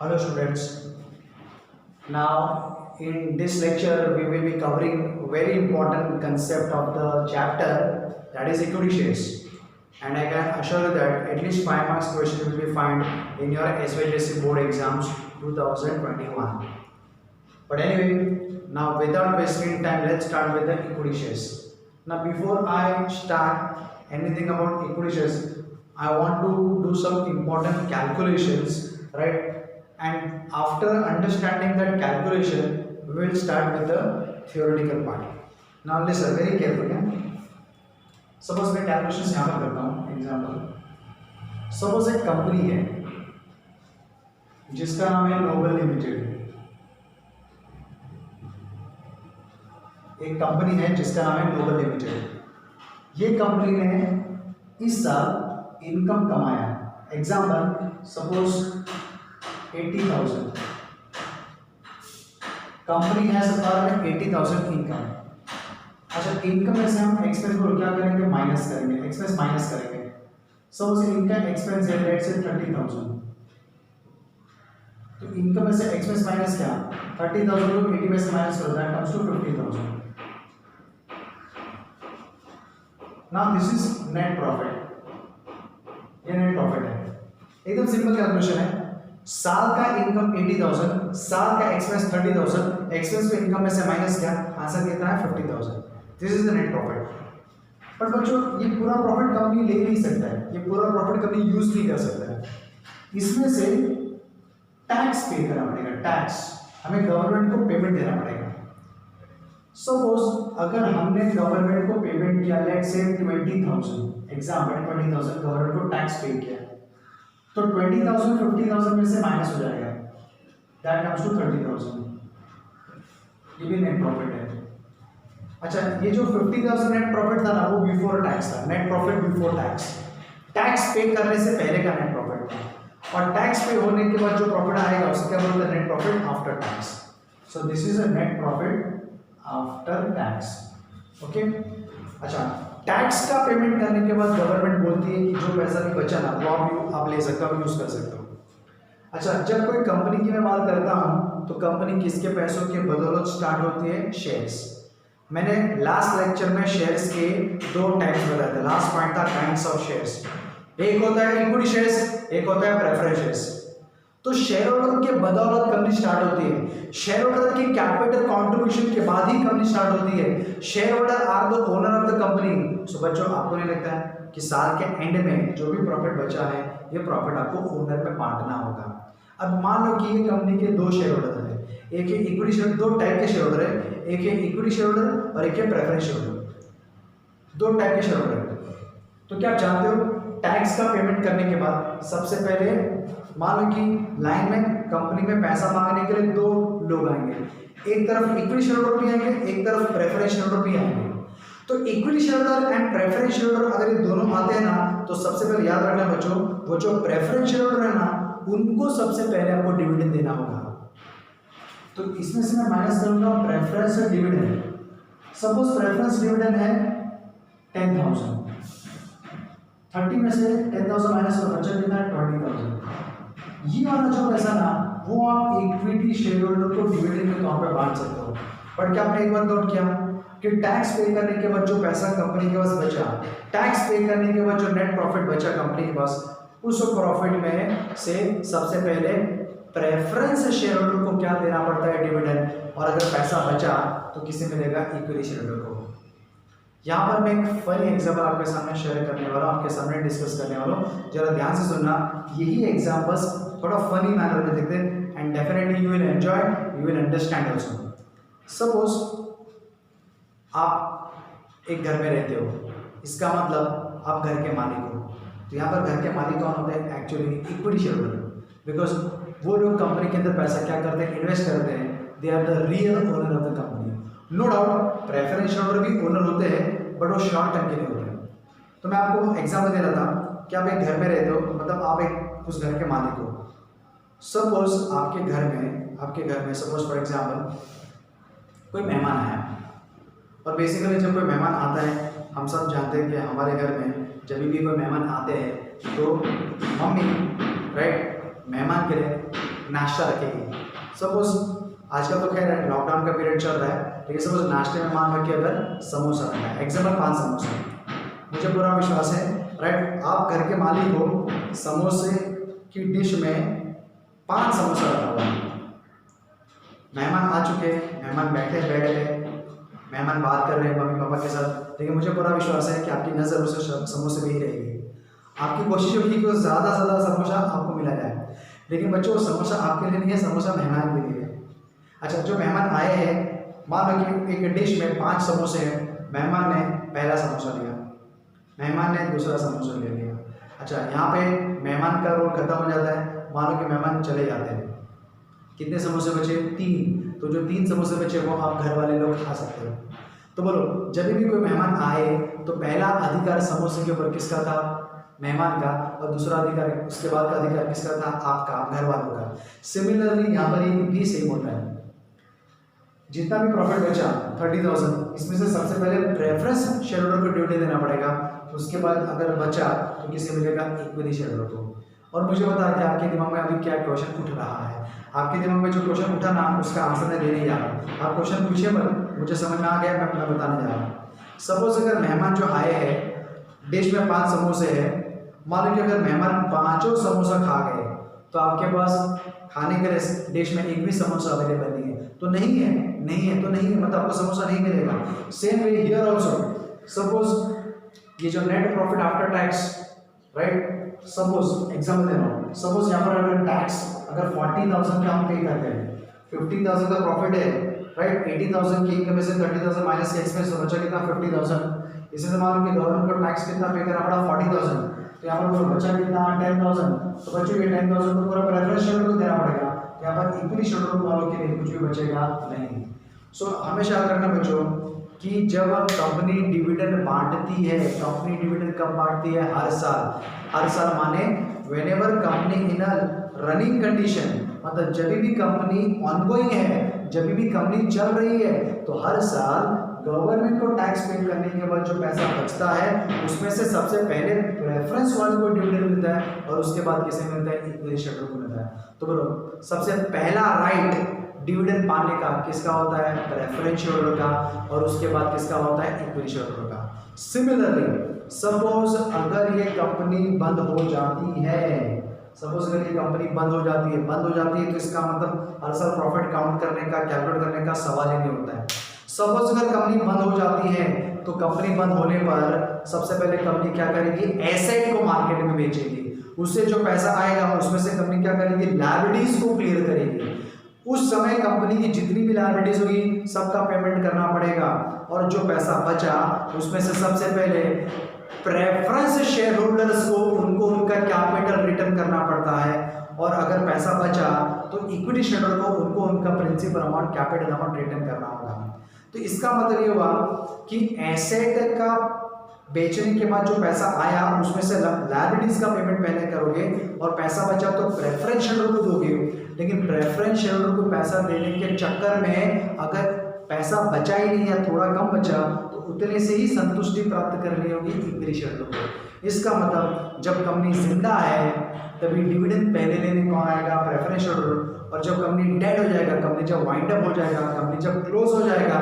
Hello students. Now in this lecture we will be covering very important concept of the chapter, that is equity shares. And I can assure you that at least 5 marks question will be found in your SYJC board exams 2021. But anyway, now without wasting time, let's start with the equity shares. Now before I start anything about equity shares, I want to do some important calculations, right? And after understanding that calculation, we will start with the theoretical part. Now listen very carefully. Suppose मैं calculations यहाँ पर करता हूँ example. Suppose एक company है जिसका नाम है नोबल लिमिटेड. एक कंपनी है जिसका नाम है नोबल लिमिटेड. ये कंपनी ने इस साल इनकम कमाया. Example suppose 80,000. कंपनी है सरकार में 80,000 इनकम. अच्छा, इनकम में से हम एक्सपेंस को क्या करेंगे, माइनस करेंगे. एक्सपेंस माइनस करेंगे. सपोज इनका एक्सपेंस है लेट से 30,000. तो इनकम में से एक्सपेंस माइनस क्या, 30,000 को 80 में से माइनस करो, that comes to 50,000. Now this is net profit. ये नेट प्रॉफिट है. एकदम सिंपल कैलकुलेशन है. साल का इनकम 80,000, साल का एक्सपेंस 30,000, एक्सपेंस को इनकम में से माइनस किया, आंसर कितना है 50,000. This is the net profit. पर बच्चों ये पूरा प्रॉफिट कंपनी ले नहीं सकता है, ये पूरा प्रॉफिट कंपनी यूज नहीं कर सकता है. इसमें से टैक्स पे करना पड़ेगा. टैक्स हमें गवर्नमेंट को पेमेंट देना पड़ेगा. सपोज अगर हमने गवर्नमेंट को पेमेंट किया लेट से 20,000, एग्जाम्पल 20,000 गवर्नमेंट को टैक्स पे किया, तो 20,000 50,000 में से माइनस हो जाएगा, दैट कम्स टू 30,000. ये भी नेट प्रॉफिट है. अच्छा, ये जो 50,000 नेट प्रॉफिट था ना, वो बिफोर टैक्स था. Net profit before tax. Tax पे करने से पहले का नेट प्रॉफिट था. और टैक्स पे होने के बाद जो प्रॉफिट आएगा उसे क्या बोलते हैं, net profit after tax. So this is a net profit after tax. Okay. अच्छा, टैक्स का पेमेंट करने के बाद गवर्नमेंट बोलती है कि जो पैसा भी बचा ना वो आप ले सकते हो, यूज कर सकते हो. अच्छा, जब कोई कंपनी की मैं बात करता हूँ तो कंपनी किसके पैसों के बदौलत स्टार्ट होती है, शेयर्स. मैंने लास्ट लेक्चर में शेयर्स के दो टाइप्स बताए थे. लास्ट पॉइंट था काइंड्स ऑफ शेयर्स. एक होता है इक्विटी शेयर्स, एक होता है प्रेफरेंस शेयर्स. तो शेयर होल्डर के बदौलत कंपनी स्टार्ट होती है. शेयर होल्डर की कैपिटल कंट्रीब्यूशन के बाद ही कंपनी स्टार्ट होती है. Share holder are the owner of the company. So बच्चों, आपको नहीं लगता है कि साल के एंड में जो भी प्रॉफिट बचा है, ये प्रॉफिट आपको ओनर में बांटना होगा. अब मान लो कि ये कंपनी के दो शेयर होल्डर है. एक है इक्विटी शेयर, दो टाइप के शेयर होल्डर है. एक है इक्विटी शेयर होल्डर और एक है प्रेफरेंस शेयर होल्डर. दो टाइप के शेयर होल्डर है. तो क्या आप जानते हो, टैक्स का पेमेंट करने के बाद सबसे पहले मान लो कि लाइन में कंपनी में पैसा मांगने के लिए दो लोग आएंगे. एक तरफ इक्विटी शेयर होल्डर भी आएंगे, एक तरफ प्रेफरेंस शेयर होल्डर भी आएंगे. तो equity share holder and preference share holder अगर ये दोनों आते हैं ना, तो सबसे पहले याद रखना बच्चों, वो जो प्रेफरेंस शेयर होल्डर है ना, उनको सबसे पहले आपको डिविडेंड देना होगा. तो इसमें से मैं माइनस करूंगा प्रेफरेंस और डिविडेंड. सपोज प्रेफरेंस डिविडेंड है 10,000. 30 में से 10,000 माइनस कर बचा कितना है 20,000. ये वाला जो पैसा ना, वो आप इक्विटी शेयर होल्डर को डिविडेंड के तौर पे बांट सकते हो. बट क्या आपने एक बार नोट किया कि टैक्स पे करने के बाद जो पैसा कंपनी के पास बचा, टैक्स पे करने के बाद जो नेट प्रॉफिट बचा कंपनी के पास, उस प्रॉफिट में से सबसे पहले प्रेफरेंस शेयर होल्डर को क्या देना पड़ता है, डिविडेंड. और अगर पैसा बचा तो किसे मिलेगा, इक्विटी शेयर होल्डर को. यहाँ पर मैं एक फनी एग्जाम्पल आपके सामने शेयर करने वाला हूँ, आपके सामने डिस्कस करने वाला हूँ. जरा ध्यान से सुनना. यही एग्जाम्पल्स थोड़ा फनी मैनर में देखते हैं and definitely you will enjoy, you will understand also. Suppose आप एक घर में रहते हो, इसका मतलब आप घर के मालिक हो. तो यहाँ पर घर के मालिक कौन होते हैं, actually equity share holder. Because वो लोग कंपनी के अंदर पैसा क्या करते हैं, इन्वेस्ट करते हैं. They are the real owner of the company. No doubt preference share holder भी ओनर होते हैं, बट वो शॉर्ट टर्म के लिए होते हैं. तो मैं आपको एग्जाम्पल दे रहा था कि आप एक घर में रहते हो, मतलब आप एक उस घर के मालिक हो. सपोज आपके घर में सपोज फॉर एग्जाम्पल कोई मेहमान आया. और बेसिकली जब कोई मेहमान आता है, हम सब जानते हैं कि हमारे घर में जब भी कोई मेहमान आते हैं तो मम्मी राइट मेहमान के लिए नाश्ता रखेगी। सपोज आजकल तो खैर लॉकडाउन का पीरियड चल रहा है, लेकिन सपोज नाश्ते में मान रखिए अगर समोसा रखा है, एग्जाम्पल 5 समोसा, मुझे पूरा विश्वास है राइट, आप घर के मालिक हो, समोसे की डिश में 5 समोसा रखा हुआ है, मेहमान आ चुके हैं, मेहमान बैठे बेड पे, मेहमान बात कर रहे हैं मम्मी पापा के साथ, लेकिन मुझे पूरा विश्वास है कि आपकी नज़र उस समोसे में ही रहेगी। आपकी कोशिश होगी कि ज़्यादा से ज़्यादा समोसा आपको मिला जाए, लेकिन बच्चों समोसा आपके लिए नहीं है, समोसा मेहमान के लिए है। अच्छा, जो मेहमान आए हैं, मान लो कि एक डिश में 5 समोसे हैं, मेहमान ने पहला समोसा लिया, मेहमान ने दूसरा समोसा ले लिया। अच्छा, यहाँ पे मेहमान का रोल खत्म हो जाता है, मान लो कि मेहमान चले जाते हैं, कितने समोसे बचे? 3। तो जो 3 समोसे बचे वो आप घर वाले लोग खा सकते हो। तो बोलो, जब भी कोई मेहमान आए तो पहला अधिकार समोसे के ऊपर किसका था? मेहमान का, और दूसरा अधिकार, उसके बाद का अधिकार किसका था? आपका, आप घर वालों का। सिमिलरली यहाँ पर भी सेम होता है, जितना भी प्रॉफिट बचा 30,000, इसमें से सबसे पहले प्रेफरेंस शेयर होल्डर को ड्यूटी देना पड़ेगा, उसके बाद अगर बचा तो किसे मिलेगा? इक्विटी शेयर होल्डर को। और मुझे पता है कि आपके दिमाग में अभी क्या क्वेश्चन उठ रहा है, आपके दिमाग में जो क्वेश्चन उठा ना, उसका आंसर मैं देने जा रहा हूँ। आप क्वेश्चन पूछिए मत, मुझे समझ में आ गया, मैं अपना बताने जा रहा हूँ। सपोज अगर मेहमान जो आए हैं, डिश में 5 समोसे हैं, मान लो कि अगर मेहमान 5 समोसा खा गए तो आपके पास खाने के लिए डिश में एक भी समोसा अवेलेबल नहीं है, तो नहीं है, नहीं है तो नहीं है, मतलब आपको समोसा नहीं मिलेगा। Same way here also, suppose ये जो net profit after tax right, suppose example दे रहा हूँ, सपोज यहाँ पर अगर टैक्स अगर 40,000 का हम पे करते हैं, 50,000 का प्रॉफिट है राइट, 80,000 की इनकम में से 30,000 माइनस एक्सपेंस तो बचा कितना? 50,000। इसी से मान लो कि गवर्नमेंट को टैक्स कितना पे करना पड़ा? 40,000। तो यहाँ पर बचा कितना? 10,000। तो बच्चों ये 10,000 को पूरा प्रेफरेंस शेयर को देना पड़ेगा, यहाँ पर इक्विटी शेयर वालों के लिए कुछ भी बचेगा नहीं। सो हमेशा याद रखना बच्चों कि जब कंपनी डिविडेंड बांटती है, कंपनी डिविडेंड कब बांटती है? हर साल माने व्हेनेवर कंपनी इन अ रनिंग कंडीशन, मतलब जब भी कंपनी ऑनगोइंग है, जब भी कंपनी चल रही है, तो हर साल गवर्नमेंट को टैक्स पे करने के बाद जो पैसा बचता है उसमें से सबसे पहले प्रेफरेंस वाले को डिविडेंड मिलता है, और उसके बाद किसे मिलता है? इक्विटी शेयर को मिलता है। तो बोलो, सबसे पहला राइट डिविडेंड पाने का किसका होता है? प्रेफरेंस शेयर होल्डर का, और उसके बाद किसका होता है? इक्विटी शेयर होल्डर का। सिमिलरली सपोज अगर ये कंपनी बंद हो जाती है, सपोज अगर ये कंपनी बंद हो जाती है तो इसका मतलब हर साल प्रॉफिट काउंट करने का, कैलकुलेट करने का सवाल ही नहीं होता है। सपोज अगर कंपनी बंद हो जाती है तो कंपनी बंद होने पर सबसे पहले कंपनी क्या करेगी? एसेट को मार्केट में बेचेगी, उससे जो पैसा आएगा उसमें से कंपनी क्या करेगी? लायबिलिटीज को क्लियर करेगी। उस समय कंपनी की जितनी भी लायबिलिटीज होगी सबका पेमेंट करना पड़ेगा, और जो पैसा बचा उसमें से सबसे पहले प्रेफरेंस शेयर होल्डर्स को उनको उनका कैपिटल रिटर्न करना पड़ता है, और अगर पैसा बचा तो इक्विटी शेयर होल्डर को उनको उनका principal amount, capital amount return करना होगा। तो इसका मतलब ये हुआ कि एसेट का बेचने के बाद जो पैसा आया उसमें से लायबिलिटीज का पेमेंट पहले करोगे, और पैसा बचा तो प्रेफरेंस शेयर होल्डर को दोगे, लेकिन प्रेफरेंस शेयर होल्डर को पैसा देने के चक्कर में अगर पैसा बचा ही नहीं या थोड़ा कम बचा तो उतने से ही संतुष्टि प्राप्त करनी होगी इक्विटी शेयर होल्डर को। इसका मतलब जब कंपनी जिंदा है तभी डिविडेंड पहले लेने कौन आएगा? Preference share holder. और जब कंपनी डेड हो जाएगा, कंपनी जब वाइंड अप हो जाएगा, कंपनी जब क्लोज हो जाएगा,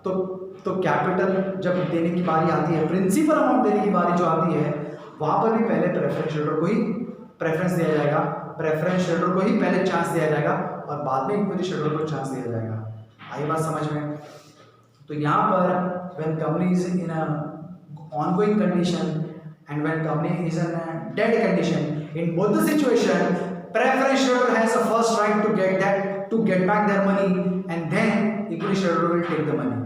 तो कैपिटल जब देने की बारी आती है, प्रिंसिपल अमाउंट देने की बारी जो आती है, वहां पर भी पहले प्रेफरेंस शेयर होल्डर को ही प्रेफरेंस दिया जाएगा, प्रेफरेंस शेयर होल्डर को ही पहले चांस दिया जाएगा, और बाद में इक्विटी शेयर होल्डर को चांस दिया जाएगा। आई बात समझ में? तो यहाँ पर when company is in a ongoing condition and when company is in a dead condition, in both the situation preference shareholder has a first right to get back their money, and then equity shareholder will take the money.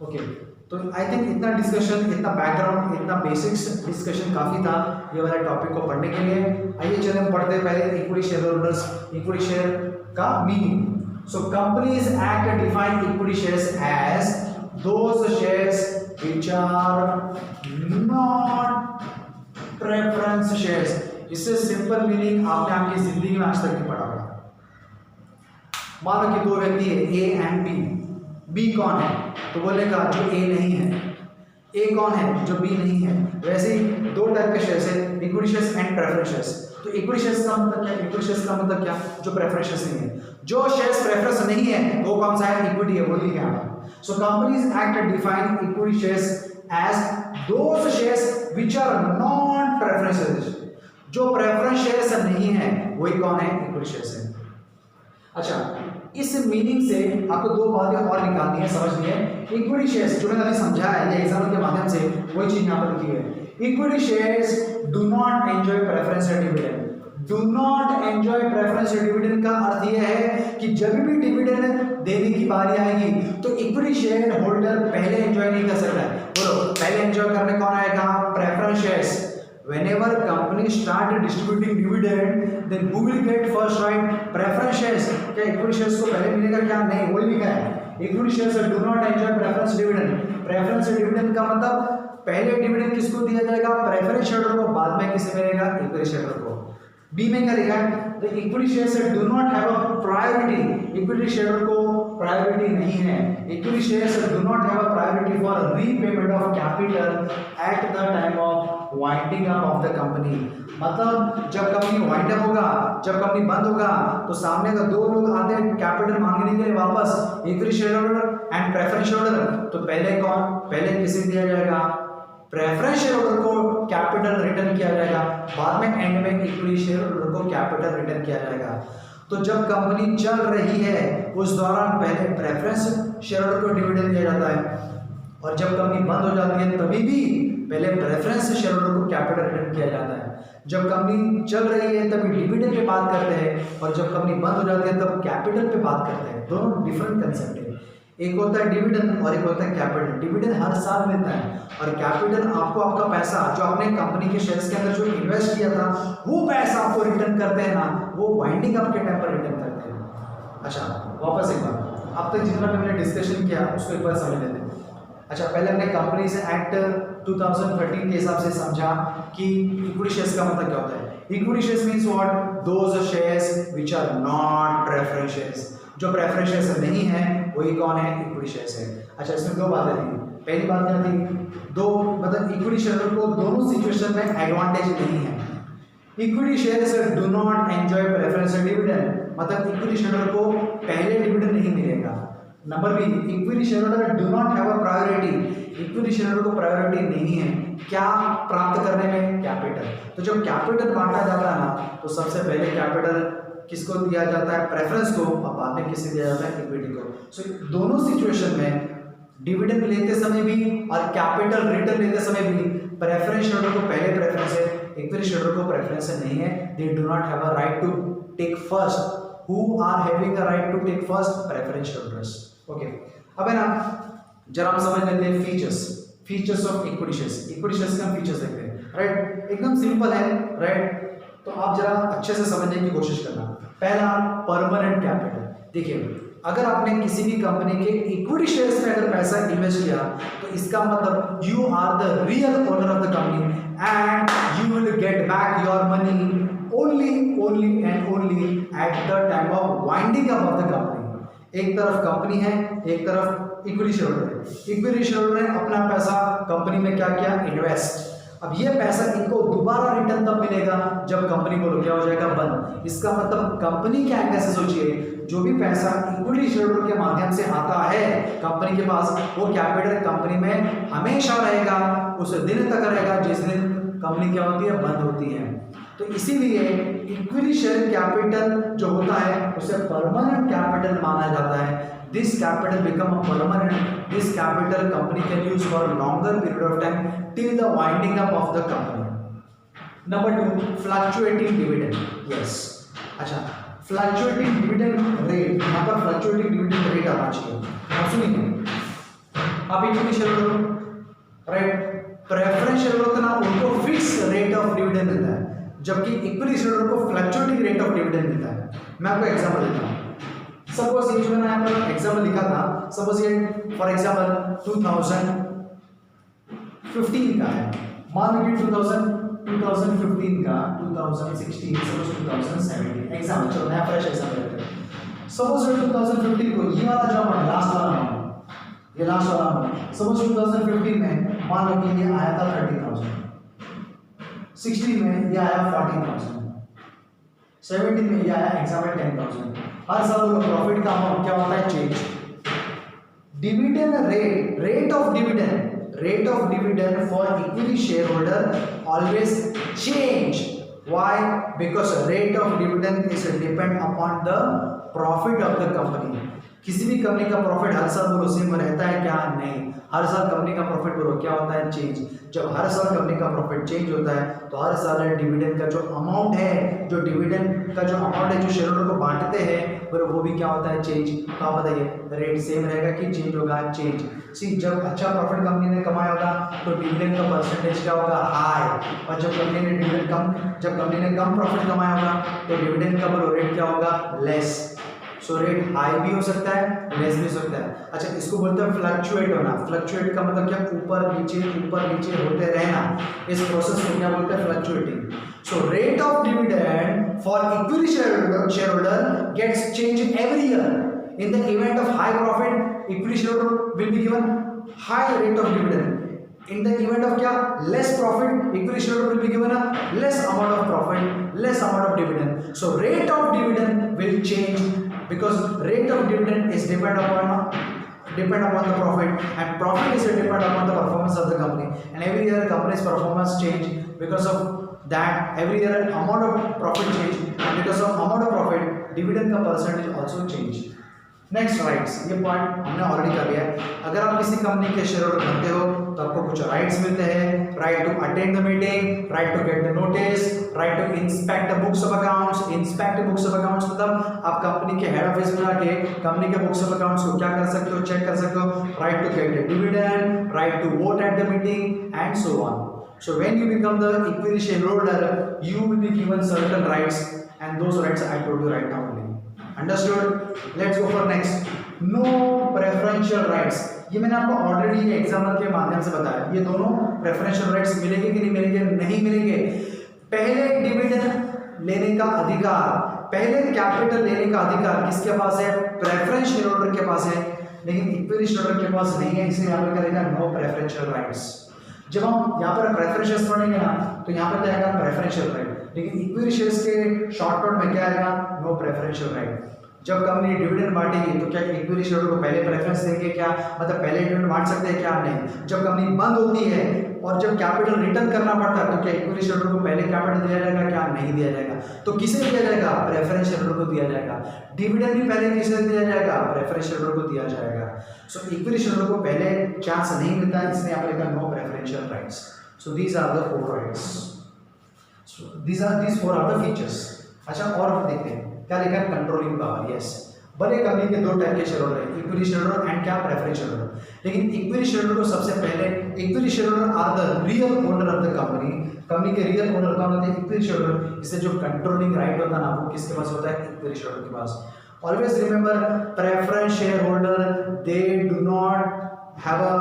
Okay, तो I think इतना discussion, इतना background, इतना basics discussion काफ़ी था ये वाला topic को पढ़ने के लिए। आइए चलिए हम पढ़ते हैं पहले equity share holders, equity share का meaning. So companies act define equity shares as those shares which are not preference shares. इससे सिंपल मीनिंग आपने आपकी जिंदगी में आज तक नहीं पढ़ा होगा। मान लो कि दो व्यक्ति है, ए एंड बी। बी कौन है? तो बोलेगा जो ए नहीं है। ए कौन है, जो बी नहीं है। वैसे ही दो टाइप के शेयर्स है, equity shares and preference shares. तो इक्विटी शेयर्स का मतलब क्या, इक्विटी शेयर्स का मतलब क्या, जो प्रेफरेंस शेयर्स नहीं है। जो शेयर्स प्रेफरेंस नहीं है वो कौन सा है, इक्विटी है, वो लिखा है। So companies act define equity shares as those shares which are non preference shares. जो प्रेफरेंस शेयर्स नहीं है वही कौन है, इक्विटी शेयर्स है। अच्छा, इस मीनिंग से आपको दो बातें और निकालनी है, समझनी है। इक्विटी शेयर्स जो मैंने अभी समझाया है, ये एग्जाम्पल के माध्यम से वही चीज यहाँ पर लिखी है। Equity shares do not enjoy preference dividend. Do not enjoy preference dividend का अर्थ यह है कि जब भी डिविडेंड देने की बारी आएगी तो इक्विटी शेयर होल्डर पहले एंजॉय नहीं कर सकता है। बोलो, पहले एंजॉय करने कौन आएगा, preference shares. Whenever company start distributing dividend, then who will get first right? Preference shares. क्या equity shares को पहले मिलेगा क्या, नहीं, वही लिखा है। Equity shares do not enjoy preference dividend. Preference dividend का मतलब पहले डिविडेंड किसको दिया जाएगा, प्रेफरेंस शेयरहोल्डर को, बाद में किसे मिलेगा, इक्विटी शेयरहोल्डर को। बी में क्या लिखा है, the equity shares do not have a priority. Equity shareholder को प्रायोरिटी नहीं है। Equity shares do not have a priority for repayment of capital at the time of winding up of the company. मतलब जब company wind up होगा, जब company बंद होगा, तो सामने का दो लोग आते हैं कैपिटल मांगने के लिए वापस, equity shareholder and preference shareholder. तो पहले कौन, पहले किसे दिया जाएगा, प्रेफरेंस शेयरहोल्डर को कैपिटल रिटर्न किया जाएगा, बाद में एंड में इक्विटी शेयरहोल्डर को कैपिटल रिटर्न किया जाएगा। तो जब कंपनी चल रही है उस दौरान पहले प्रेफरेंस शेयरहोल्डर को डिविडेंड दिया जाता है, और जब कंपनी बंद हो जाती है तभी भी पहले प्रेफरेंस शेयरहोल्डर को कैपिटल रिटर्न किया जाता है। जब कंपनी चल रही है तभी डिविडेंड पे बात करते हैं, और जब कंपनी बंद हो जाती है तब कैपिटल पे बात करते हैं। दोनों डिफरेंट कंसेप्ट है। एक होता है डिविडेंड और एक होता है कैपिटल। डिविडेंड हर साल मिलता है, और कैपिटल आपको आपका पैसा जो आपने कंपनी के शेयर्स के अंदर जो इन्वेस्ट किया था वो पैसा आपको रिटर्न करते हैं ना, वो वाइंडिंग अप के टाइम पर रिटर्न करते हैं। अच्छा, वापस एक बार, अब तक जितना भी हमने डिस्कशन किया उसको एक बार समझ लेते हैं। अच्छा, पहले हमने कंपनीज एक्ट 2013 के हिसाब से समझा कि इक्विटी शेयर्स का मतलब क्या होता है। Equity shares means what, those shares which are not preference shares. जो प्रेफरेंस शेयर्स नहीं है वही कौन है, इक्विटी शेयर्स है। अच्छा, इसमें दो बातें थी। पहली बात क्या थी, दो मतलब इक्विटी शेयर को दोनों सिचुएशन में एडवांटेज नहीं है। Equity shares do not enjoy preference dividend, मतलब इक्विटी शेयर को पहले डिविडेंड नहीं मिलेगा। Number B, equity shareholder do not have a priority. Equity shareholder को प्रायोरिटी नहीं है क्या प्राप्त करने में, कैपिटल। तो जब कैपिटल बांटा जाता है ना, तो सबसे पहले कैपिटल किसको दिया जाता है, प्रेफरेंस को, और बाद में किसे दिया जाता है, इक्विटी को। सो दोनों सिचुएशन में डिविडेंड लेते समय भी और कैपिटल रिटर्न लेते समय भी प्रेफरेंस शेयरहोल्डर को पहले प्रेफरेंस है, इक्विटी शेयरहोल्डर को प्रेफरेंस नहीं है। They do not have a right to take first. Who are having a right to take first, preference shareholders. Okay, अब है ना, जरा हम समझ लेते हैं features of equity shares. Equity shares के हम फीचर्स देखते हैं, राइट। एकदम सिंपल है, राइट। तो आप जरा अच्छे से समझने की कोशिश करना। पहला, परमानेंट कैपिटल। देखिए, अगर आपने किसी भी कंपनी के इक्विटी शेयर्स में अगर पैसा इन्वेस्ट किया तो इसका मतलब you are the real owner of the company and you will get back your money only and only at the time of winding up of the company। एक तरफ कंपनी है, एक तरफ इक्विटी शेयरहोल्डर है। इक्विटी शेयरहोल्डर ने अपना पैसा company में क्या किया, इन्वेस्ट। अब ये पैसा इनको दोबारा रिटर्न तब मिलेगा जब कंपनी को क्या हो जाएगा, बंद। इसका मतलब कंपनी के एंगल से सोचिए, जो भी पैसा इक्विटी शेयरहोल्डर के माध्यम से आता है कंपनी के पास, वो कैपिटल कंपनी में हमेशा रहेगा, उस दिन तक रहेगा जिस दिन कंपनी क्या होती है, बंद होती है। तो इसीलिए इक्विटी शेयर कैपिटल जो होता है उसे परमानेंट कैपिटल माना जाता है। This capital become a permanent, this capital company can use for longer period of time till the winding up of the company. Number 2, fluctuating dividend. Yes, अच्छा, fluctuating dividend rate, यहाँ पर fluctuating dividend rate आना चाहिए। आप सुनिए, आप equity share, right, preference shareholder ना उनको फिक्स रेट ऑफ डिविडेंड मिलता है, जबकि इक्विटी शेयरहोल्डर को फ्लक्चुएटिंग रेट ऑफ डिविडेंड मिलता है। मैं आपको एग्जांपल देता हूँ। सपोज ये जो मैंने यहाँ पर एग्जांपल लिखा था, सपोज ये फॉर एग्जांपल 2015 का है। मान लीजिए 2015 का, 2016, सपोज 2017 एग्जांपल, चलो नया फ्रेश एग्जांपल लेते हैं। सपोज 2015 को ये वाला जो लास्ट वाला, ये लास्ट वाला, सपोज 2015 में मान लो कि ये आया था 30,000, 16 में ये आया 40,000, 17 में ये आया एग्जाम्पल 10,000। हर साल वो प्रॉफिट का अमाउंट क्या होता है, change. Dividend rate of dividend for equity share holder always change. Why? Because rate of dividend is depend upon the profit of the company. किसी भी कंपनी का प्रॉफिट हर साल बोलो सेम रहता है क्या, नहीं। हर साल कंपनी का प्रॉफिट बोलो क्या होता है, चेंज। जब हर साल कंपनी का प्रॉफिट चेंज होता है तो हर साल डिविडेंड का जो अमाउंट है, जो डिविडेंड का जो अमाउंट है जो शेयर होल्डर को बांटते हैं वो भी क्या होता है, चेंज। तो आप बताइए रेट सेम रहेगा कि चेंज होगा, चेंज। सी जब अच्छा प्रॉफिट कंपनी ने कमाया होगा तो डिविडेंड का परसेंटेज क्या होगा, हाई। और जब कंपनी ने कम प्रॉफिट कमाया होगा तो डिविडेंड का बोलो रेट क्या होगा, लेस। सो रेट हाई भी हो सकता है, लेस भी हो सकता है। अच्छा, इसको बोलते हैं फ्लक्चुएट होना। फ्लक्चुएट का मतलब क्या, ऊपर नीचे होते रहना। इस प्रोसेस को क्या बोलते हैं, fluctuating. So rate of dividend for equity share holder gets change every year. In the event of high profit equity share holder will be given high rate of dividend. In the event of क्या, less profit, equity shareholder will be given a less amount of profit, less amount of dividend. So rate of dividend will change because rate of dividend is depend upon the profit, and profit is depend upon the performance of the company. And every year company's performance change, because of that every year amount of profit change, and because of amount of profit dividend का percentage also change. Next rights, ये point हमने already कर लिया है। अगर आप किसी company के शेयर होल्डर बनते हो तो आपको कुछ राइट्स मिलते हैं। Right to attend the meeting, right to get the notice, right to inspect the books of accounts. Inspect books of accounts मतलब आप कंपनी के हेड ऑफिस में जाके कंपनी के बुक्स ऑफ अकाउंट्स को क्या कर सकते हो, चेक कर सकते हो। Right to get the dividend, right to vote at the meeting and so on. So when you become the equity shareholder, you will be given certain rights, and those rights I told you right now only. Understood? Let's go for next. No preferential rights. ये मैंने आपको already example के माध्यम से बताया। ये दोनों preferential rights मिलेंगे कि नहीं मिलेंगे, नहीं मिलेंगे। पहले डिविडेंड लेने का अधिकार, पहले कैपिटल लेने का अधिकार किसके पास है, प्रेफरेंस शेयर होल्डर के पास है, लेकिन इक्विटी शेयर होल्डर के पास नहीं है। इसलिए यहाँ पर करेगा नो प्रेफरेंशियल राइट्स। जब हम यहाँ पर प्रेफरेंशियल पढ़ेंगे ना तो यहाँ पर क्या आएगा, प्रेफरेंशियल राइट, लेकिन इक्विटी शेयर्स के शॉर्ट नोट में क्या आएगा, नो प्रेफरेंशियल राइट। जब कंपनी डिविडेंड बांटेगी तो क्या इक्विटी शेयर को पहले प्रेफरेंस देंगे, क्या मतलब पहले डिविडेंड बांट सकते हैं क्या, नहीं। जब कंपनी बंद होती है और जब कैपिटल रिटर्न करना पड़ता है तो क्या इक्विटी शेयर को पहले कैपिटल दिया जाएगा, क्या नहीं दिया जाएगा। तो किसे दिया जाएगा, प्रेफरेंस शेयर को दिया जाएगा। डिविडेंड भी पहले किसे दिया जाएगा, प्रेफरेंस शेयर को दिया जाएगा। सो इक्विटी शेयर को पहले चांस नहीं मिलता, इसलिए यहाँ पर no preferential rights. So these are the 4 rights. So these 4 are the features. अच्छा, और देखते हैं क्या लिखा है, कंट्रोलिंग पावर। यस, बड़े कंपनी के 2 टाइप के शेयर होल्डर हैं, इक्विटी शेयर होल्डर एंड क्या, प्रेफरेंस शेयर होल्डर। लेकिन इक्विटी शेयर होल्डर को सबसे पहले, equity share holder are the real owner of the company. Company के रियल ओनर कौन होते हैं, इक्विटी शेयर होल्डर। इससे जो कंट्रोलिंग राइट होता है ना वो किसके पास होता है, इक्विटी शेयर होल्डर के पास। Always remember, preference share holder they do not have a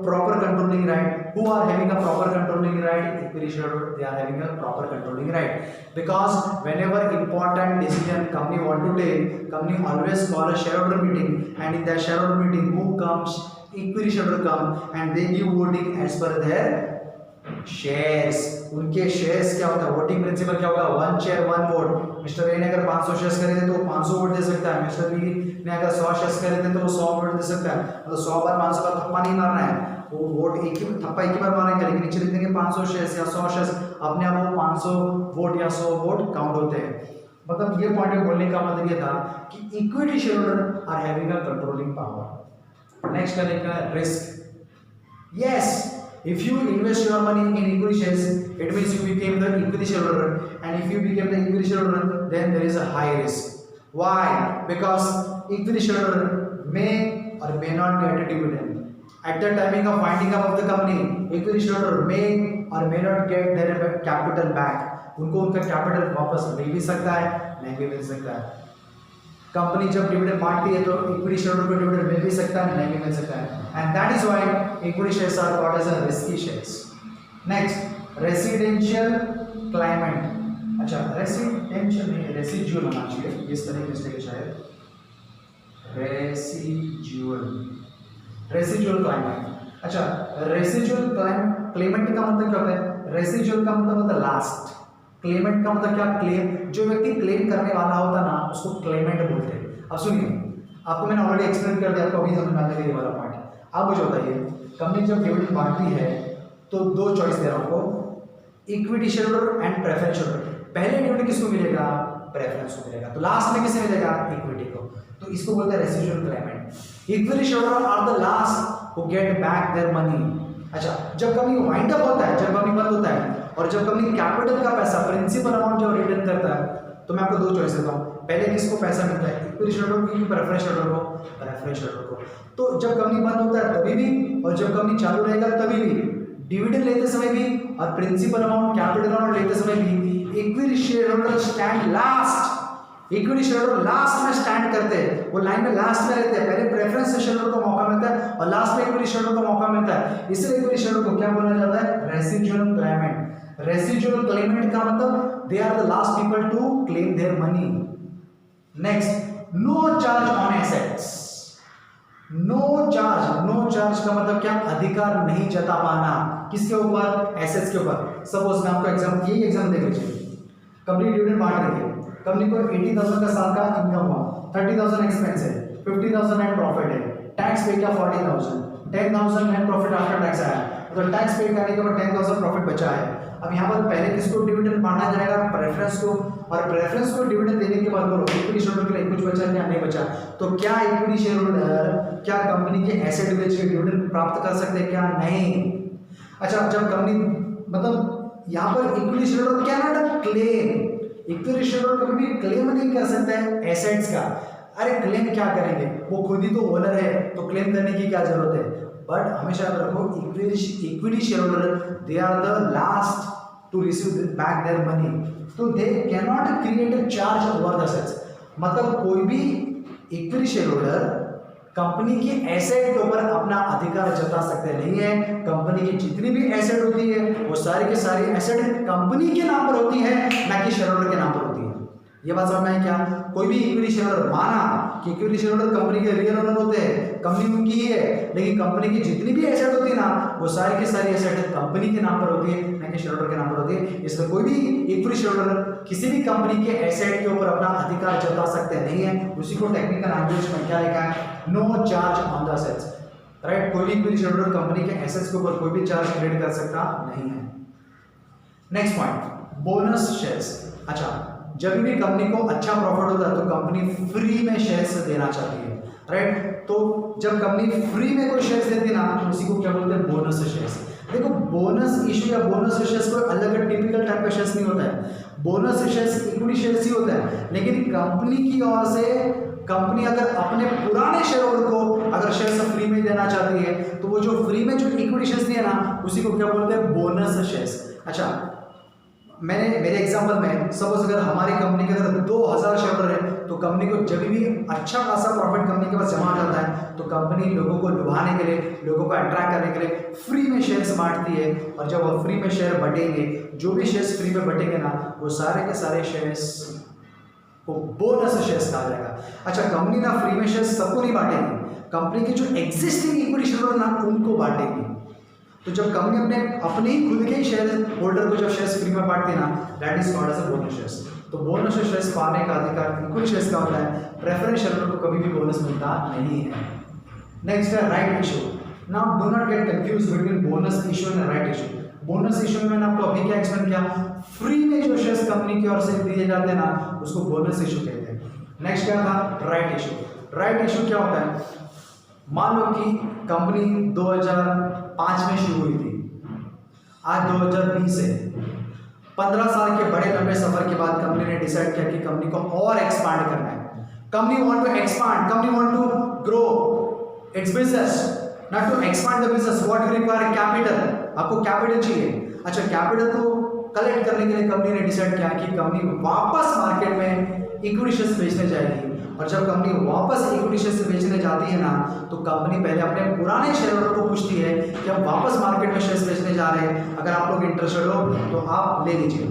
proper controlling right. Who are having a proper controlling right? Equity shareholder, they are having a proper controlling right, because whenever important decision company want to take, company always call a shareholder meeting, and in that shareholder meeting who comes, equity shareholder come and they give voting as per their shares. उनके shares क्या होता है, voting principal क्या होगा, 1 share 1 vote. Mister A ने अगर 500 shares खरीदे तो वो 500 वोट दे सकता है। मिस्टर बी ने अगर 100 शेयर्स खरीदे तो वो 100 वोट दे सकता है। मतलब 100 बार 500 बार थप्पा नहीं मारना है, वो वोट थप्पा एक ही बार मारेंगे, लेकिन नीचे लिख देंगे 500 शेयर्स या 100 शेयर्स, अपने आप वो 500 वोट या 100 वोट काउंट होते हैं। मतलब ये पॉइंट बोलने का मतलब ये था कि equity share holder are having a controlling power. Next करेगा risk. Yes, if you invest your money in equity shares, it means you became the equity shareholder, and if you became the equity shareholder, then there is a high risk. Why? Because equity shareholder may or may not get a dividend at the timing of winding up of the company. Equity shareholder may or may not get their capital back. उनको उनका capital वापस मिल भी सकता है, नहीं भी मिल सकता है। कंपनी जब डिविडेंड बांटती है तो इक्विटी शेयरहोल्डर को डिविडेंड मिल भी सकता है, नहीं भी मिल सकता है। And that is why equity shares are called as a risky shares. Next, residential climate. अच्छा, रेसिडेंशियल नहीं, रेसिजुअल होना चाहिए, इस तरह की मिस्टेक है शायद। रेसिजुअल क्लाइमेट। अच्छा, रेसिजुअल क्लेमेंट का मतलब क्या होता है? रेसिजुअल का मतलब होता है लास्ट, क्लेमेंट का मतलब क्या? क्लेम, जो व्यक्ति क्लेम करने वाला होता ना उसको क्लेमेंट बोलते हैं। अब सुनिए, आपको मैंने ऑलरेडी एक्सप्लेन कर दिया, आपको अभी समझ में आने ये वाला पॉइंट। आप मुझे बताइए, कंपनी जब डिविडेंड बांटती है तो दो चॉइस दे रहा हूं आपको, equity share holder and preference share holder. पहले डिविडेंड किसको मिलेगा? प्रेफरेंस को मिलेगा। तो लास्ट में किसे मिलेगा? इक्विटी को। तो इसको बोलते हैं residual claimant. Equity share holder are the last who get back their money. अच्छा, जब कंपनी वाइंड अप होता है, जब कंपनी बंद होता है और जब कंपनी कैपिटल का पैसा, प्रिंसिपल अमाउंट जब रिटर्न करता है, तो मैं आपको दो चॉइस देता हूं। पहले किसको पैसा मिलता है? इक्विटी शेयर होल्डर को, प्रेफरेंस शेयर होल्डर को? प्रेफरेंस शेयर होल्डर को। तो जब कंपनी बंद होता है तभी भी और जब कंपनी चालू रहेगा तभी भी, डिविडेंड लेते समय भी और प्रिंसिपल अमाउंट, कैपिटल अमाउंट लेते समय भी, equity share holder stand last. Equity share holder last में स्टैंड करते हैं, वो लाइन में लास्ट में रहते हैं। पहले प्रेफरेंस शेयर होल्डर को मौका मिलता है और लास्ट में इक्विटी शेयर होल्डर को मौका मिलता है। इसलिए इक्विटी शेयर होल्डर को क्या बोला जाता है? रेसिजुअल क्लेमेंट। रेसिजुअल क्लेमेंट का मतलब they are the last people to claim their money. Next, no charge on assets. No charge का मतलब क्या? अधिकार नहीं जता पाना। किसके ऊपर? एसेट्स के ऊपर। सपोज मैं आपको यही एग्जाम देख लीजिए, कंपनी डिविडेंड बांट रही है, कंपनी को 80,000 का साल का इनकम हुआ, 30,000 एक्सपेंस है, 50,000 नेट प्रॉफिट है, टैक्स पे किया 40,000, 10,000 नेट प्रॉफिट आफ्टर टैक्स आया, तो टैक्स पे करने के बाद 10,000 प्रॉफिट बचा है। अब यहाँ पर पहले किसको डिविडेंड बांटा जाएगा? प्रेफरेंस को। और प्रेफरेंस को डिविडेंड देने के बाद बोलो इक्विटी शेयर होल्डर के लिए कुछ बचा क्या? नहीं बचा। तो क्या इक्विटी शेयर होल्डर क्या कंपनी के एसेट बेच के डिविडेंड प्राप्त कर सकते हैं क्या? नहीं। अच्छा, जब कंपनी मतलब यहाँ पर equity share holder can not claim, equity share holder कभी भी क्लेम नहीं कर सकता है एसेट्स का। अरे क्लेम क्या करेंगे, वो खुद ही तो ओनर है, तो क्लेम करने की क्या जरूरत है? बट हमेशा याद रखो, equity share holder they are the last to receive back their money, तो they can not create a charge over the assets. मतलब कोई भी इक्विटी शेयर होल्डर कंपनी की एसेट के ऊपर अपना अधिकार जता सकते नहीं है। कंपनी की जितनी भी एसेट होती है वो सारी की सारी एसेट कंपनी के नाम पर होती है, ना कि शेयर होल्डर के नाम पर होती है। ये बात समझ में आई क्या? कोई भी इक्विटी शेयर होल्डर माना कि इक्विटी शेयर होल्डर कंपनी के रियल ओनर होते हैं, कंपनी उनकी ही है, लेकिन कंपनी की जितनी भी एसेट होती है ना वो सारी की सारी एसेट कंपनी के नाम पर होती है, ना कि शेयर होल्डर के नाम पर होती है। इसलिए कोई भी इक्विटी शेयर होल्डर किसी भी कंपनी के एसेट के ऊपर अपना अधिकार जता सकते नहीं है। उसी को टेक्निकल लैंग्वेज में क्या लिखा है? No charge on the assets. Right, कोई भी इक्विटी शेयर होल्डर कंपनी के एसेट्स के ऊपर कोई भी चार्ज क्रिएट कर सकता नहीं है। Next point, bonus shares. अच्छा, जब भी कंपनी को अच्छा प्रॉफिट होता है तो कंपनी फ्री में शेयर्स देना चाहती है। राइट, तो जब कंपनी फ्री में कोई शेयर्स देती है ना तो उसी को क्या बोलते हैं? Bonus shares. देखो, बोनस इशू या बोनस शेयर्स कोई अलग टिपिकल टाइप का शेयर्स नहीं होता है। बोनस शेयर्स इक्विटी शेयर्स ही होता है, लेकिन कंपनी की ओर से कंपनी अगर अपने पुराने शेयर होल्डर को अगर शेयर्स फ्री में देना चाहती है तो वो जो फ्री में जो इक्विटी शेयर्स दिए ना उसी को क्या बोलते हैं? Bonus shares. अच्छा, मेरे एग्जांपल में सपोज अगर हमारी कंपनी के अंदर 2,000 शेयर होल्डर है तो कंपनी को जब भी अच्छा खासा प्रॉफिट कंपनी के पास जमा जाता है तो कंपनी लोगों को लुभाने के लिए, लोगों को अट्रैक्ट करने के लिए फ्री में शेयर्स बांटती है। और जब वो फ्री में शेयर बटेंगे, जो भी शेयर्स फ्री में बटेंगे ना वो सारे के सारे शेयर्स को बोनस शेयर्स कहा जाएगा। अच्छा, कंपनी ना फ्री में शेयर्स सबको नहीं बांटेगी, कंपनी के जो एग्जिस्टिंग इक्विटी शेयर होल्डर ना उनको बांटेगी। तो जब कंपनी अपने ही खुद के ही शेयर होल्डर को जब शेयर्स फ्री में बांटती है ना, that is called as a bonus shares. तो बोनस शेयर्स पाने का अधिकार इक्विटी शेयर्स का होता है, प्रेफरेंस शेयर होल्डर को कभी भी बोनस मिलता नहीं है। नेक्स्ट है right issue. Now do not get confuse between bonus issue and right issue. Bonus issue में मैंने आपको अभी क्या एक्सप्लेन किया? फ्री में जो शेयर्स कंपनी की ओर से दिए जाते हैं ना उसको बोनस इशू कहते हैं। नेक्स्ट क्या था? Right issue. राइट इशू क्या होता है? मान लो कि कंपनी 2005 में शुरू हुई थी, आज 2020 है, 15 साल के बड़े लंबे सफर के बाद कंपनी ने डिसाइड किया कि कंपनी को और एक्सपांड करना है। Company want to expand, company want to grow its business, not to expand the business. What you require? Capital. आपको कैपिटल चाहिए। अच्छा, कैपिटल को कलेक्ट करने के लिए कंपनी ने डिसाइड किया कि कंपनी वापस मार्केट में इक्विटी शेयर्स बेचने जाएगी। और जब कंपनी वापस इक्विटी शेयर्स बेचने जाती है ना तो कंपनी पहले अपने पुराने शेयर होल्डर को पूछती है कि हम वापस मार्केट में शेयर्स बेचने जा रहे हैं, अगर आप लोग इंटरेस्टेड हो तो आप ले लीजिए।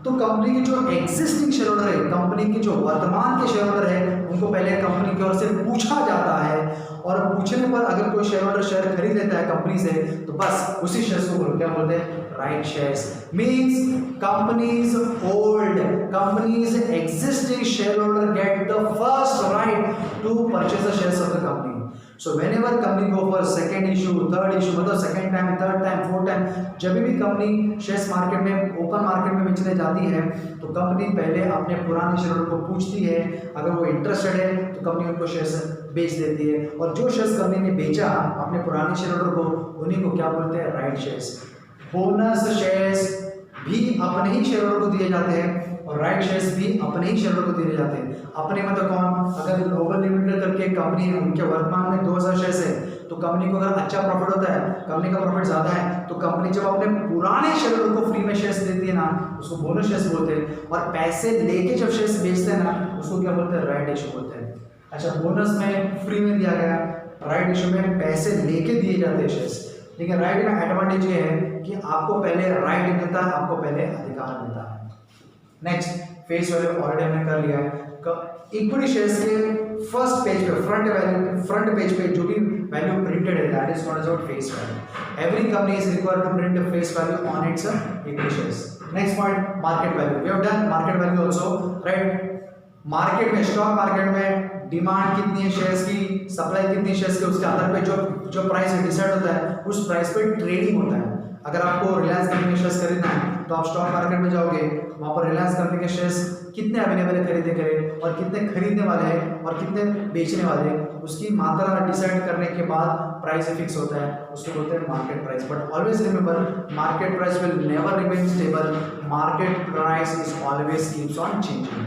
तो कंपनी के जो एग्जिस्टिंग शेयर होल्डर है, कंपनी के जो वर्तमान के शेयर होल्डर है, उनको पहले कंपनी की ओर से पूछा जाता है, और पूछने पर अगर कोई शेयर होल्डर शेयर खरीद लेता है कंपनी से, तो बस उसी शेयर्स को क्या बोलते हैं, right shares. Means companies old, companies existing share holder get the first right to purchase the shares of the company. So whenever company go for second issue, third issue, मतलब second time, third time, fourth time, जब भी company shares market में, open market में बेचने जाती है, तो company पहले अपने पुराने शेयर होल्डर को पूछती है, अगर वो इंटरेस्टेड है तो कंपनी उनको शेयर्स बेच देती है, और जो शेयर्स कंपनी ने बेचा अपने पुराने शेयर होल्डर को, उन्हीं को क्या बोलते हैं, राइट शेयर्स। बोनस शेयर्स भी अपने ही शेयर होल्डर को दिए जाते हैं, और राइट शेयर्स भी अपने ही शेयर होल्डर को दिए जाते हैं। अपने मतलब कौन, अगर ग्लोबल लिमिटेड करके कंपनी है, उनके वर्तमान में 2000 शेयर्स है, तो कंपनी को अगर अच्छा प्रॉफिट होता है, कंपनी का प्रॉफिट ज्यादा है, तो कंपनी जब अपने पुराने शेयर होल्डर को फ्री में शेयर्स देती है ना, उसको बोनस शेयर्स बोलते हैं, और पैसे लेके जब शेयर्स बेचते हैं ना, उसको क्या बोलते हैं, राइट इशू बोलते हैं। अच्छा, बोनस में फ्री में दिया गया, राइट इशू में पैसे लेके दिए जाते हैं शेयर्स। लेकिन राइट में एडवांटेज ये है कि आपको पहले राइट मिलता है, आपको पहले अधिकार मिलता है। नेक्स्ट, फेस वैल्यू ऑलरेडी हमने कर लिया है। इक्विटी शेयर्स के फर्स्ट पेज पे, फ्रंट पेज पे जो भी वैल्यू प्रिंटेड है, that is not as face value. Every company is required to print the face value on its equity shares. Next point, market value. We have done market value also, right. Market में, stock market में demand कितनी है shares की, supply कितनी है shares की, उसके आधार पे जो प्राइस डिसाइड होता है, उस प्राइस पे ट्रेडिंग होता है। अगर आपको रिलायंस कंपनी के शेयर्स खरीदना है, तो आप स्टॉक मार्केट में जाओगे, वहाँ पर रिलायंस कंपनी के शेयर्स कितने अवेलेबल है खरीदने के लिए, और कितने खरीदने वाले हैं और कितने बेचने वाले हैं, उसकी मात्रा डिसाइड करने के बाद प्राइस फिक्स होता है, उसको बोलते हैं market price. But always remember, market price will never remain stable, market price is always keeps on changing.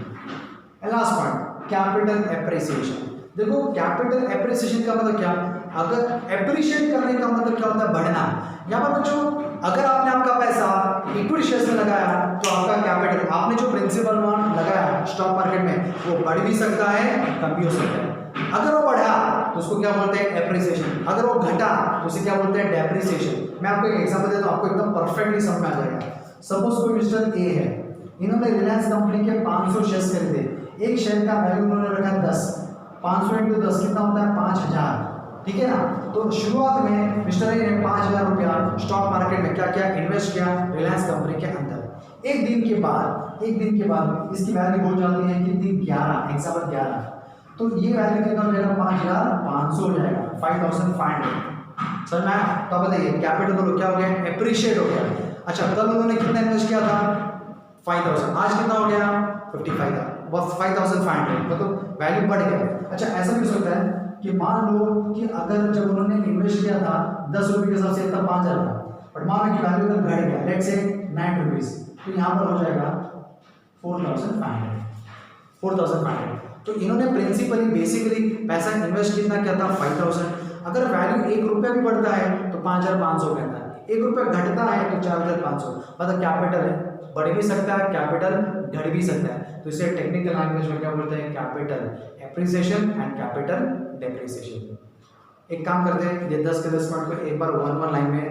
And last point, capital appreciation. देखो, कैपिटल एप्रिसिएशन का मतलब क्या, अगर एप्रिशिएट करने का मतलब क्या होता है, बढ़ना। यहाँ पर बच्चों, अगर आपने आपका पैसा इक्विटी शेयर्स में लगाया, तो आपका कैपिटल, आपने जो प्रिंसिपल अमाउंट लगाया स्टॉक मार्केट में, वो बढ़ भी सकता है, कम भी हो सकता है। अगर वो बढ़ा तो उसको क्या बोलते हैं, एप्रिसिएशन। अगर वो घटा तो उसे क्या बोलते हैं, डेप्रिसिएशन। मैं आपको एक एग्जांपल देता हूँ, आपको एकदम परफेक्टली समझ में आ जाएगा। सपोज कोई मिस्टर ए है, इन्होंने रिलायंस कंपनी के 500 शेयर्स खरीदे, एक शेयर का वैल्यू उन्होंने रखा 10, 500 × 10 कितना होता है, 5000, ठीक है ना। तो शुरुआत में मिस्टर ए ने 5000 रुपया स्टॉक मार्केट में क्या किया, इन्वेस्ट किया रिलायंस कंपनी के अंदर। एक दिन के बाद इसकी वैल्यू हो जाती है कितनी, 11, एग्जाम्पल 11। तो ये वैल्यू कितना हो जाएगा, 5500 हो जाएगा, 5500। सर मैं तो बताइए, कैपिटल क्या हो गया, एप्रिशिएट हो गया। अच्छा, कल उन्होंने कितना इन्वेस्ट किया था, 5000, आज कितना हो गया, 5500, मतलब वैल्यू बढ़ गया। अच्छा, ऐसा भी हो सकता है कि मान लो कि अगर जब उन्होंने इन्वेस्ट किया था 10 रुपये के हिसाब से तब 5000 था, बट मान लो कि वैल्यू अगर घट गया, लेट्स से 9 रुपीज, तो यहाँ पर हो जाएगा 4500। तो इन्होंने प्रिंसिपली बेसिकली पैसा इन्वेस्ट कितना किया था, 5000। अगर वैल्यू 1 रुपया भी बढ़ता है तो 5500 कहता है, 1 रुपया घटता है तो 4500। मतलब कैपिटल है, बढ़ भी सकता है, कैपिटल घट भी सकता है। तो इसे टेक्निकल लैंग्वेज में क्या बोलते हैं, capital appreciation and capital depreciation. एक काम करते हैं, ये 10 के 10 पॉइंट को एक बार वन लाइन में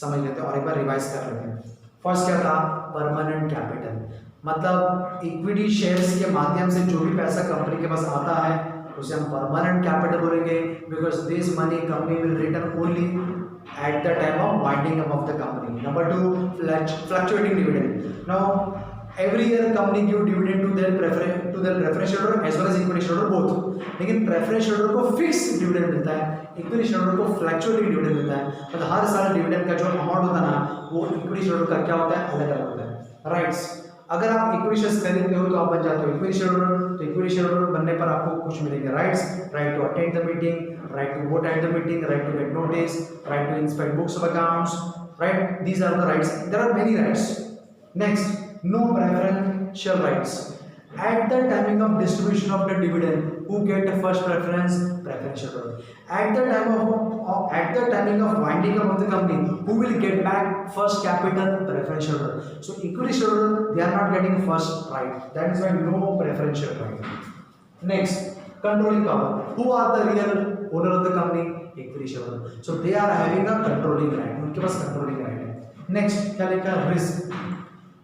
समझ लेते हैं और एक बार रिवाइज कर लेते हैं। फर्स्ट क्या था, परमानेंट कैपिटल, मतलब इक्विटी शेयर्स के माध्यम से जो भी पैसा कंपनी के पास आता है उसे हम परमानेंट कैपिटल बोलेंगे, because this money company will return only at the time of winding up of the company. Number 2, fluctuating dividend. Now every year company give dividend to their preference shareholder as well as equity shareholder both. लेकिन preference shareholder को fixed dividend मिलता है, equity shareholder को fluctuating dividend मिलता है। मतलब हर साल dividend का जो amount होता है ना, वो equity shareholder का क्या होता है, अलग अलग होता है। Rights, अगर आप इक्विटी शेयर्स खरीदते हो तो आप बन जाते हो इक्विटी शेयरहोल्डर। तो इक्विटी शेयरहोल्डर बनने पर आपको कुछ मिलेंगे rights, right to attend the meeting, right to vote at the meeting, right to get notice, right to inspect books of accounts, right? These are the rights. There are many rights. Next, no preferential rights. At the timing of distribution of the dividend, who get the first preference? Preferential right. At the timing of winding up of the company, who will get back first capital? Preferential right. So equity shareholder, they are not getting first right. That is why no preferential right. Next, controlling power. Who are the real owner of the company? Equity shareholder. So they are having a controlling right. उनके पास controlling right है. Next क्या लिखा है? Risk.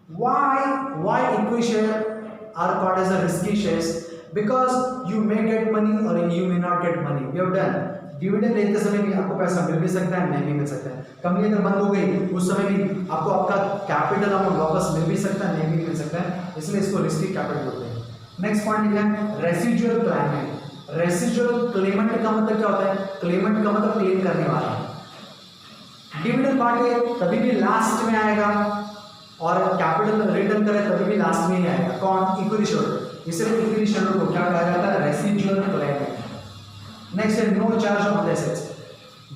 Why equity share are called as a risky shares? Because you may get money or you may not get money. We have done. Dividend लेते समय भी आपको पैसा मिल भी सकता है, नहीं भी मिल सकता है। कंपनी अगर बंद हो गई उस समय भी आपको आपका कैपिटल अमाउंट वापस मिल भी सकता है, नहीं भी मिल सकता है, इसलिए इसको रिस्की कैपिटल बोलते हैं। नेक्स्ट पॉइंट लिखा है रेसिडुअल क्लेमेंट। रेसिडुअल क्लेमेंट का मतलब क्या होता है? क्लेमेंट का मतलब क्लेम करने वाला। डिविडेंड पार्टी तभी भी लास्ट में आएगा और कैपिटल रिटर्न करे तभी भी लास्ट में ही आएगा। कौन? Equity shareholder. इसलिए इक्विटी शेयरहोल्डर को क्या कहा जाता है? Residual Clement. नेक्स्ट है नो चार्ज ऑन एसेट्स।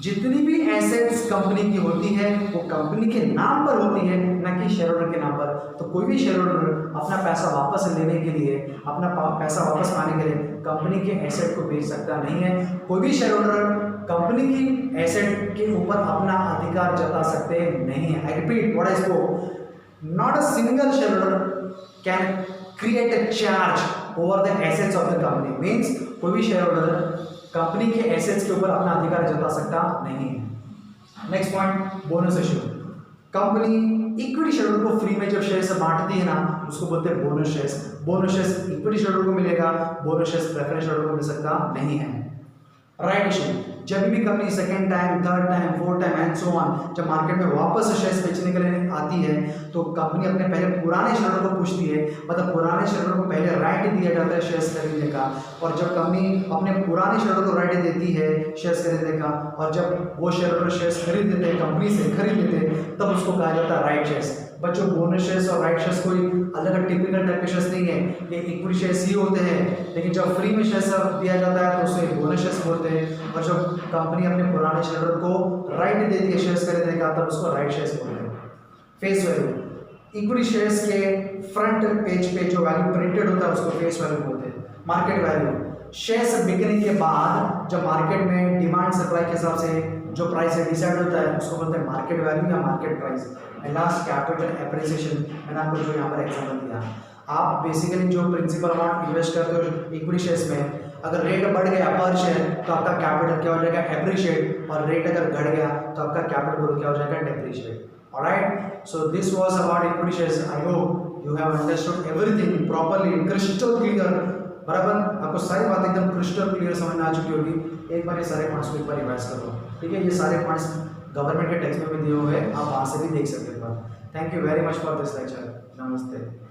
जितनी भी एसेट्स कंपनी की होती है वो कंपनी के नाम पर होती है, ना कि शेयर होल्डर के नाम पर। तो कोई भी शेयर होल्डर अपना पैसा वापस लेने के लिए, अपना पैसा वापस पाने के लिए कंपनी के एसेट को बेच सकता नहीं है। कोई भी शेयर होल्डर कंपनी की एसेट के ऊपर अपना अधिकार जता सकते नहीं है। I repeat what I spoke, not a single share holder can create a charge over the assets of the company. Means कोई भी शेयर होल्डर कंपनी के एसेट्स के ऊपर अपना अधिकार जता सकता नहीं है। Next point bonus issue. Company equity shareholder को फ्री में जब शेयर्स बांटती है ना, उसको बोलते हैं bonus shares. Bonus shares equity shareholder को मिलेगा, बोनस शेयर्स प्रेफरेंस शेयरहोल्डर को मिल सकता नहीं है। Right issue. जब भी company second time, third time, fourth time and so on जब मार्केट में वापस शेयर्स बेचने के लिए आती है तो कंपनी अपने पहले पुराने शेयरहोल्डर को पूछती है, मतलब पुराने शेयरहोल्डर को पहले राइट दिया जाता है शेयर्स खरीदने का। और जब कंपनी अपने पुराने शेयरहोल्डर को राइट देती है शेयर्स खरीदने का और जब वो शेयरहोल्डर शेयर्स खरीद लेते हैं, कंपनी से खरीद लेते हैं, तब उसको कहा जाता है राइट शेयर्स। बच्चों बोनस शेयर्स और राइट शेयर्स कोई अलग टिपिकल टाइप के शेयर्स नहीं है, ये इक्विटी शेयर्स ही होते हैं। लेकिन जब फ्री में शेयर्स दिया जाता है तो उसे बोनस शेयर्स बोलते हैं, और जब कंपनी अपने पुराने शेयरहोल्डर को राइट देती है शेयर्स खरीदने का तब उसको राइट शेयर्स बोलते हैं। Face value. इक्विटी शेयर्स के फ्रंट पेज पे जो वैल्यू प्रिंटेड होता है उसको फेस वैल्यू बोलते हैं। मार्केट वैल्यू, शेयर्स बिकने के बाद जब मार्केट में डिमांड सप्लाई के हिसाब से जो प्राइस है डिसाइड होता है उसको बोलते हैं मार्केट वैल्यू या market price. And last capital appreciation. मैंने आपको जो यहाँ पर एग्जांपल दिया, आप बेसिकली जो प्रिंसिपल अमाउंट इन्वेस्ट करते हो इक्विटी शेयर्स में, अगर रेट बढ़ गया पर शेयर तो आपका कैपिटल क्या हो जाएगा? एप्रिशिएट। और रेट अगर घट गया तो आपका कैपिटल क्या हो जाएगा? Depreciate. Alright, so this was about equity shares. I hope you have understood everything properly, crystal clear. बराबर आपको सारी बात एकदम क्रिस्टल क्लियर समझ में आ चुकी होगी। एक बार ये सारे पॉइंट्स को एक बार रिवाइज कर लो, ठीक है? ये सारे पॉइंट्स गवर्नमेंट के टेक्स्ट में भी दिए हुए हैं, आप वहाँ से भी देख सकते हो। Thank you very much for this lecture. नमस्ते।